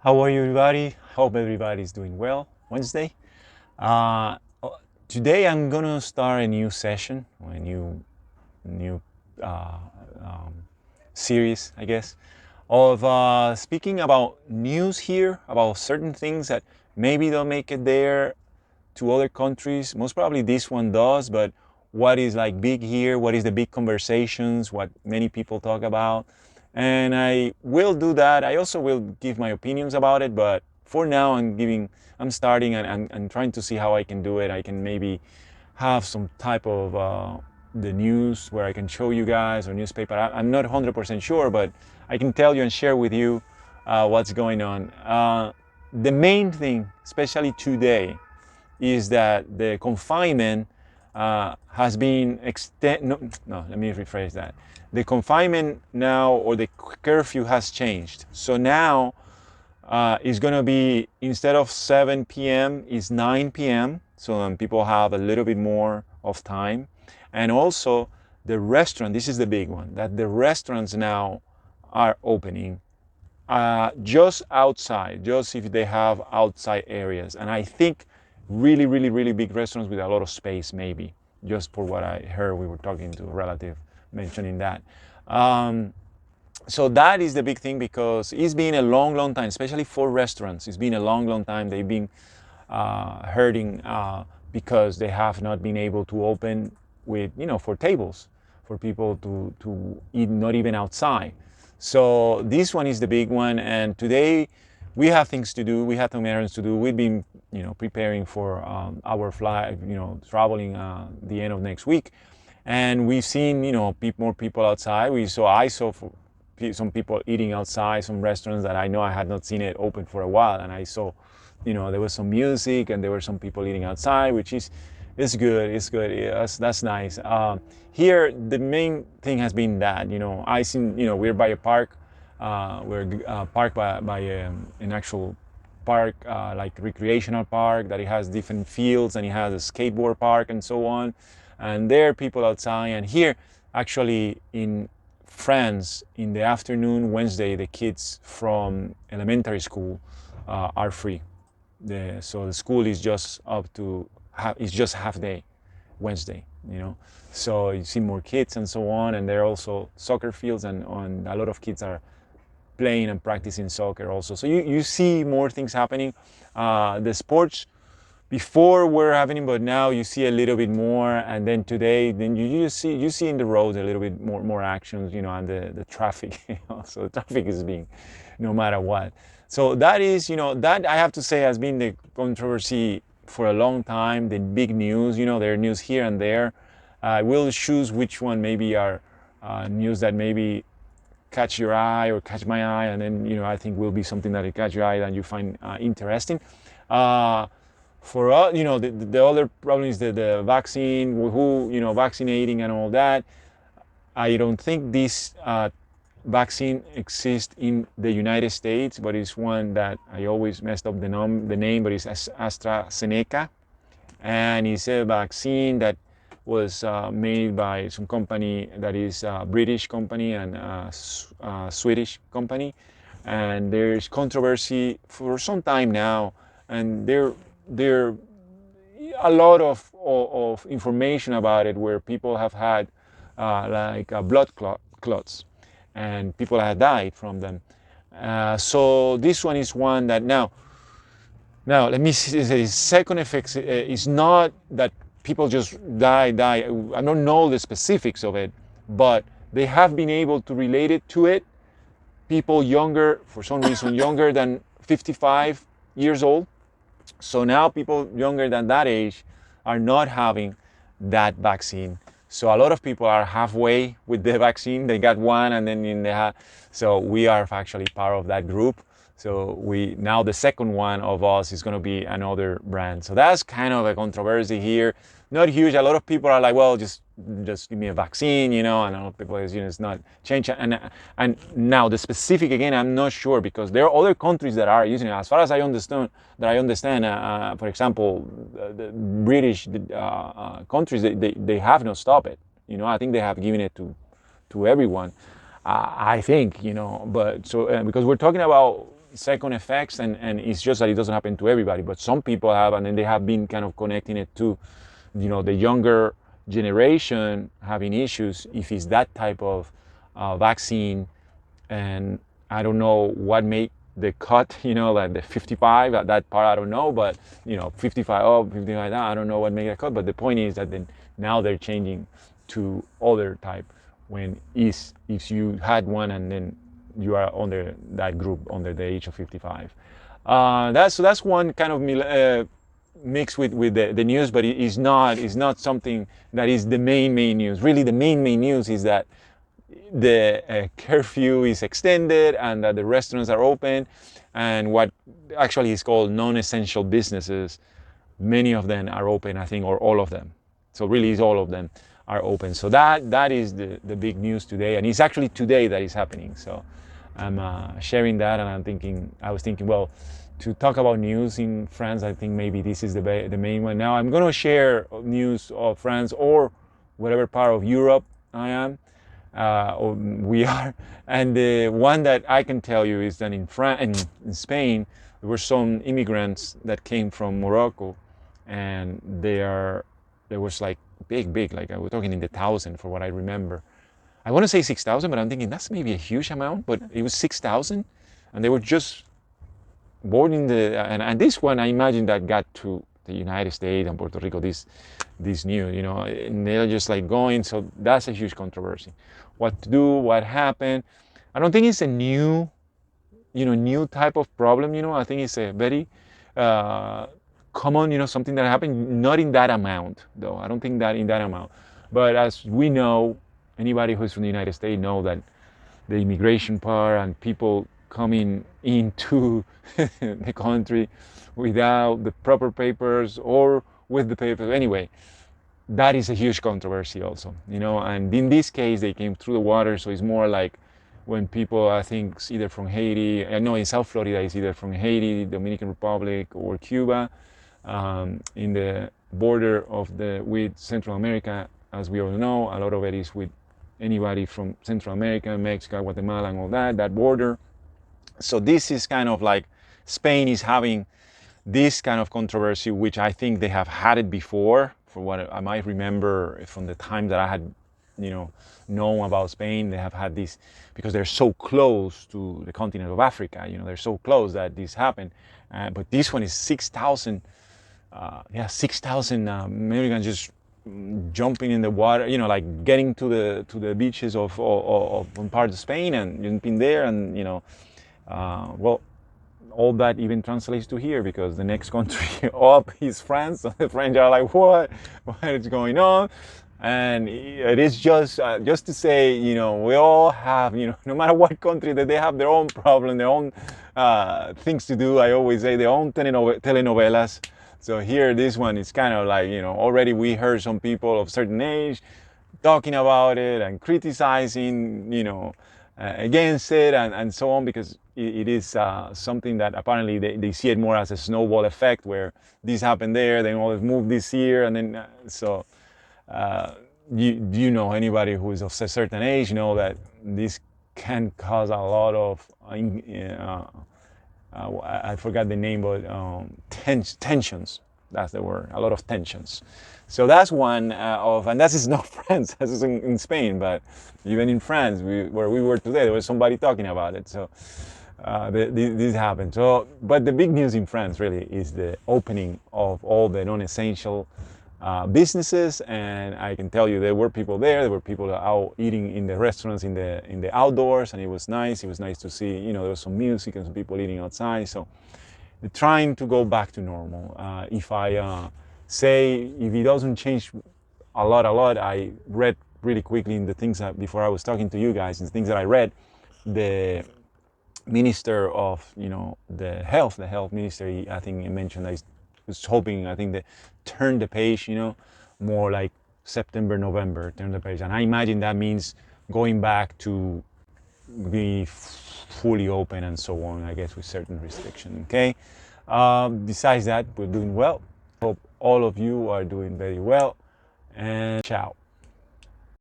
How are you, everybody? Hope everybody's doing well. Wednesday. Uh, Today I'm gonna start a new session, a new uh, um, series, I guess, of speaking about news here, about certain things that maybe don't make it there to other countries. Most probably this one does, but what is like big here? What is the big conversations? What many people talk about? And I will do that. I also will give my opinions about it, but for now I'm starting and trying to see how I can do it. I can maybe have some type of the news where I can show you guys or newspaper. I'm not 100% sure, but I can tell you and share with you what's going on. The main thing, especially today, is that the confinement has been extended. No, let me rephrase that. The confinement now, or the curfew, has changed. So now it's going to be, instead of 7 p.m., it's 9 p.m. So people have a little bit more of time. And also, the restaurant, this is the big one, that the restaurants now are opening just outside, just if they have outside areas. And I think really, really, really big restaurants with a lot of space, maybe, just for what I heard. We were talking to a relative mentioning that. So that is the big thing, because it's been a long, long time, especially for restaurants. It's been a long, long time. They've been hurting because they have not been able to open with, for tables, for people to eat, not even outside. So this one is the big one, and today we have things to do. We have some errands to do. We've been, preparing for our flight, traveling the end of next week, and we've seen, more people outside. I saw some people eating outside, some restaurants that I know I had not seen it open for a while, and I saw, there was some music and there were some people eating outside, which is it's good. It's good. That's nice. Here, the main thing has been that, I seen, we're by a park. We're parked by an actual park, like recreational park, that it has different fields, and it has a skateboard park and so on. And there are people outside. And here, actually, in France, in the afternoon, Wednesday, the kids from elementary school are free. So the school is just up to it's just half day Wednesday, so you see more kids and so on. And there are also soccer fields, and a lot of kids are playing and practicing soccer also. So you see more things happening. The sports before were happening, but now you see a little bit more. And then today, then you see in the roads a little bit more actions, and the traffic. So the traffic is being, no matter what. So that is, that I have to say has been the controversy for a long time. The big news, there are news here and there. I will choose which one maybe are news that maybe catch your eye or catch my eye, and then, I think will be something that will catch your eye and you find interesting. For us, the other problem is the vaccine, who, vaccinating and all that. I don't think this vaccine exists in the United States, but it's one that I always messed up the name, but it's AstraZeneca. And it's a vaccine that was made by some company that is a British company and a Swedish company. And there's controversy for some time now, and there a lot of information about it, where people have had blood clots, and people have died from them. So this one is one that now let me see. The second effect is not that people just die. I don't know the specifics of it, but they have been able to relate it to it. People younger, for some reason, younger than 55 years old. So now people younger than that age are not having that vaccine. So a lot of people are halfway with the vaccine. They got one, and then so we are actually part of that group. So now the second one of us is going to be another brand. So that's kind of a controversy here. Not huge. A lot of people are like, well, just give me a vaccine, and a lot of people is, it's not change. And now the specific, again, I'm not sure, because there are other countries that are using it. As far as I understand, for example, the British countries, they have not stopped it. I think they have given it to everyone. I think, but so because we're talking about second effects, and it's just that it doesn't happen to everybody, but some people have, and then they have been kind of connecting it to, the younger generation having issues if it's that type of vaccine. And I don't know what made the cut, like the 55, that part I don't know, but 55 up, 55 down, I don't know what made the cut, but the point is that then now they're changing to other type when if you had one and then you are under that group under the age of 55. That's one kind of mixed with the news, but it's not something that is the main news. Really, the main news is that the curfew is extended and that the restaurants are open, and what actually is called non-essential businesses, many of them are open, I think, or all of them. So really, it's all of them are open. So that is the big news today, and it's actually today that is happening. So I'm sharing that, and I was thinking, well, to talk about news in France, I think maybe this is the main one. Now I'm going to share news of France or whatever part of Europe I am. Or we are, and the one that I can tell you is that in Spain, there were some immigrants that came from Morocco, and there was like big, like we're talking in the thousand for what I remember. I want to say 6,000, but I'm thinking that's maybe a huge amount, but it was 6,000, and they were just boarding and this one I imagine that got to the United States and Puerto Rico this news, and they're just like going. So that's a huge controversy. What to do? What happened? I don't think it's a new type of problem. I think it's a very common, something that happened. Not in that amount, though. I don't think that in that amount. But as we know, anybody who's from the United States know that the immigration part and people coming into the country without the proper papers or with the papers. Anyway, that is a huge controversy also, and in this case they came through the water, so it's more like when people, I think, it's either from Haiti, I know in South Florida it's either from Haiti, Dominican Republic, or Cuba, in the border with Central America, as we all know, a lot of it is with anybody from Central America, Mexico, Guatemala, and all that border. So this is kind of like Spain is having this kind of controversy, which I think they have had it before. For what I might remember from the time that I had, known about Spain, they have had this because they're so close to the continent of Africa. They're so close that this happened. But this one is 6,000. 6,000 Americans just jumping in the water. Like getting to the beaches of one part of Spain and jumping there, and well, all that even translates to here, because the next country up is France. So the French are like, what is going on? And it is just to say, we all have, no matter what country, that they have their own problem, their own things to do. I always say their own telenovelas. So here, this one is kind of like, already we heard some people of certain age talking about it and criticizing, against it and so on, because it is something that apparently they see it more as a snowball effect, where this happened there, then all move this year, and then you know, anybody who is of a certain age know that this can cause a lot of I forgot the name, but tensions. That's the word. A lot of tensions. So that's one and that is not France. This is in Spain, but even in France, where we were today, there was somebody talking about it. So this happened. So, but the big news in France really is the opening of all the non-essential businesses, and I can tell you there were people there. There were people out eating in the restaurants in the outdoors, and it was nice. It was nice to see. There was some music and some people eating outside. So, trying to go back to normal. If I say if it doesn't change a lot, I read really quickly in the things that before I was talking to you guys, and the things that I read, the minister of the health minister, I think he mentioned that he was hoping, I think, that turn the page, more like September, November, turn the page, and I imagine that means going back to be fully open and so on, I guess, with certain restrictions. Okay. Besides that, we're doing well. Hope all of you are doing very well, and ciao.